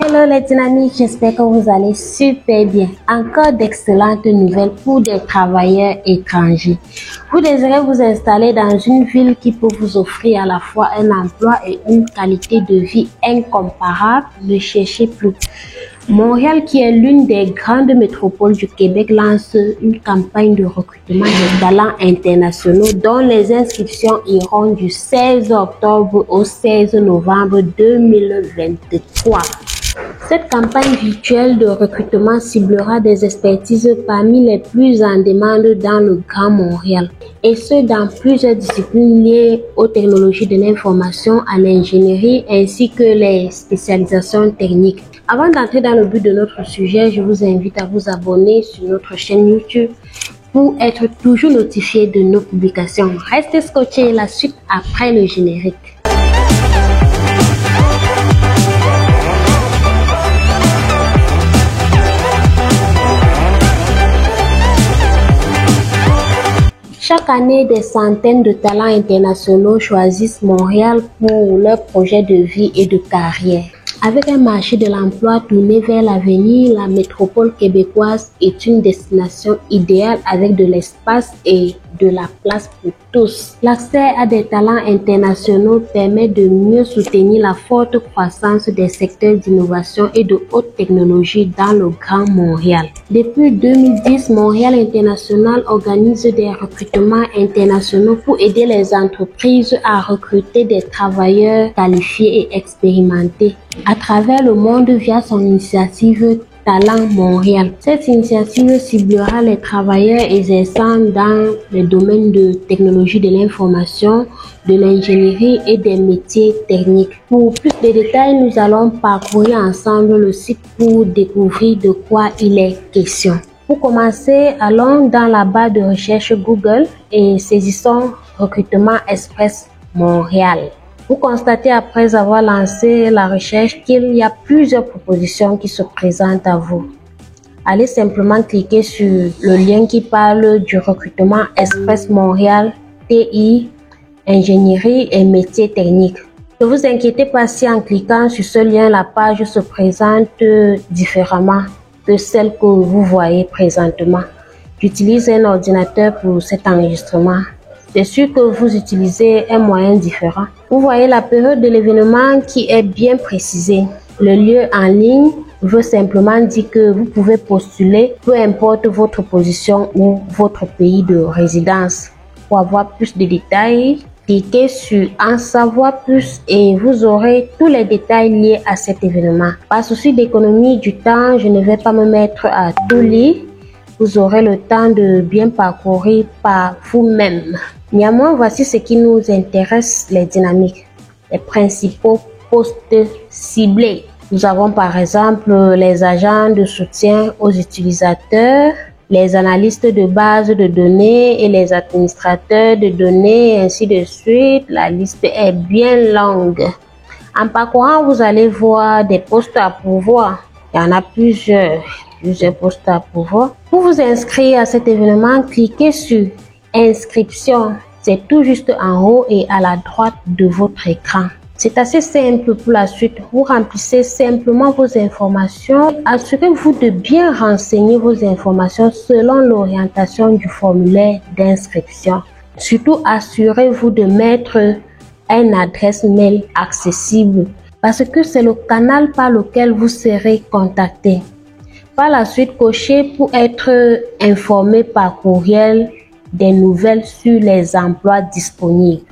Hello les dynamiques, j'espère que vous allez super bien. Encore d'excellentes nouvelles pour des travailleurs étrangers. Vous désirez vous installer dans une ville qui peut vous offrir à la fois un emploi et une qualité de vie incomparable? Ne cherchez plus. Montréal, qui est l'une des grandes métropoles du Québec, lance une campagne de recrutement de talents internationaux dont les inscriptions iront du 16 octobre au 16 novembre 2023. Cette campagne virtuelle de recrutement ciblera des expertises parmi les plus en demande dans le Grand Montréal, et ce dans plusieurs disciplines liées aux technologies de l'information, à l'ingénierie ainsi que les spécialisations techniques. Avant d'entrer dans le but de notre sujet, je vous invite à vous abonner sur notre chaîne YouTube pour être toujours notifié de nos publications. Restez scotchés, la suite après le générique. Chaque année, des centaines de talents internationaux choisissent Montréal pour leurs projets de vie et de carrière. Avec un marché de l'emploi tourné vers l'avenir, la métropole québécoise est une destination idéale avec de l'espace et de la place pour tous. L'accès à des talents internationaux permet de mieux soutenir la forte croissance des secteurs d'innovation et de haute technologie dans le Grand Montréal. Depuis 2010, Montréal International organise des recrutements internationaux pour aider les entreprises à recruter des travailleurs qualifiés et expérimentés à travers le monde via son initiative Talent Montréal. Cette initiative ciblera les travailleurs exerçant dans les domaines de technologie de l'information, de l'ingénierie et des métiers techniques. Pour plus de détails, nous allons parcourir ensemble le site pour découvrir de quoi il est question. Pour commencer, allons dans la barre de recherche Google et saisissons Recrutement Express Montréal. Vous constatez après avoir lancé la recherche qu'il y a plusieurs propositions qui se présentent à vous. Allez simplement cliquer sur le lien qui parle du recrutement Express Montréal, TI, ingénierie et métiers techniques. Ne vous inquiétez pas si en cliquant sur ce lien, la page se présente différemment de celle que vous voyez présentement. J'utilise un ordinateur pour cet enregistrement. C'est sûr que vous utilisez un moyen différent. Vous voyez la période de l'événement qui est bien précisée. Le lieu en ligne veut simplement dire que vous pouvez postuler, peu importe votre position ou votre pays de résidence. Pour avoir plus de détails, cliquez sur En savoir plus et vous aurez tous les détails liés à cet événement. Par souci d'économie du temps, je ne vais pas me mettre à tout lire. Vous aurez le temps de bien parcourir par vous-même. Néanmoins, voici ce qui nous intéresse, les dynamiques. Les principaux postes ciblés. Nous avons par exemple les agents de soutien aux utilisateurs, les analystes de base de données et les administrateurs de données, ainsi de suite. La liste est bien longue. En parcourant, vous allez voir des postes à pourvoir. Il y en a plusieurs postes à pourvoir. Pour vous inscrire à cet événement, cliquez sur Inscription. C'est tout juste en haut et à la droite de votre écran. C'est assez simple pour la suite. Vous remplissez simplement vos informations. Assurez-vous de bien renseigner vos informations selon l'orientation du formulaire d'inscription. Surtout, assurez-vous de mettre une adresse mail accessible parce que c'est le canal par lequel vous serez contacté. Par la suite, cochez pour être informé par courriel des nouvelles sur les emplois disponibles.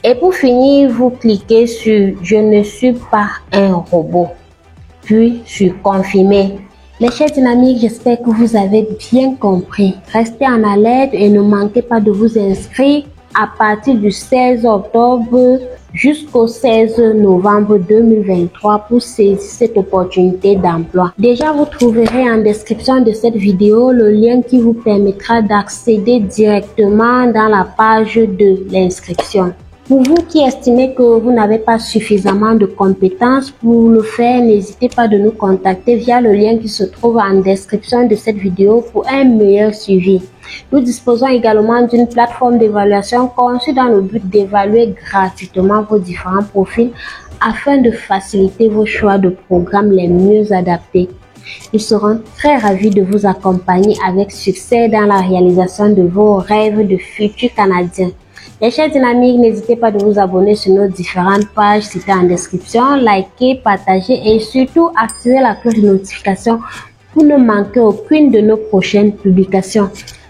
Et pour finir, vous cliquez sur « Je ne suis pas un robot », puis sur « Confirmer ». Les chers dynamiques, j'espère que vous avez bien compris. Restez en alerte et ne manquez pas de vous inscrire à partir du 16 octobre jusqu'au 16 novembre 2023 pour saisir cette opportunité d'emploi. Déjà, vous trouverez en description de cette vidéo le lien qui vous permettra d'accéder directement dans la page de l'inscription. Pour vous qui estimez que vous n'avez pas suffisamment de compétences pour le faire, n'hésitez pas de nous contacter via le lien qui se trouve en description de cette vidéo pour un meilleur suivi. Nous disposons également d'une plateforme d'évaluation conçue dans le but d'évaluer gratuitement vos différents profils afin de faciliter vos choix de programmes les mieux adaptés. Nous serons très ravis de vous accompagner avec succès dans la réalisation de vos rêves de futurs Canadiens. Les chers dynamiques, n'hésitez pas de vous abonner sur nos différentes pages citées en description, liker, partager et surtout activer la cloche de notification pour ne manquer aucune de nos prochaines publications.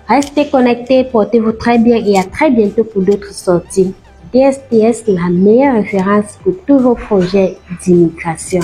Restez connectés, portez-vous très bien et à très bientôt pour d'autres sorties. DSTS, la meilleure référence pour tous vos projets d'immigration.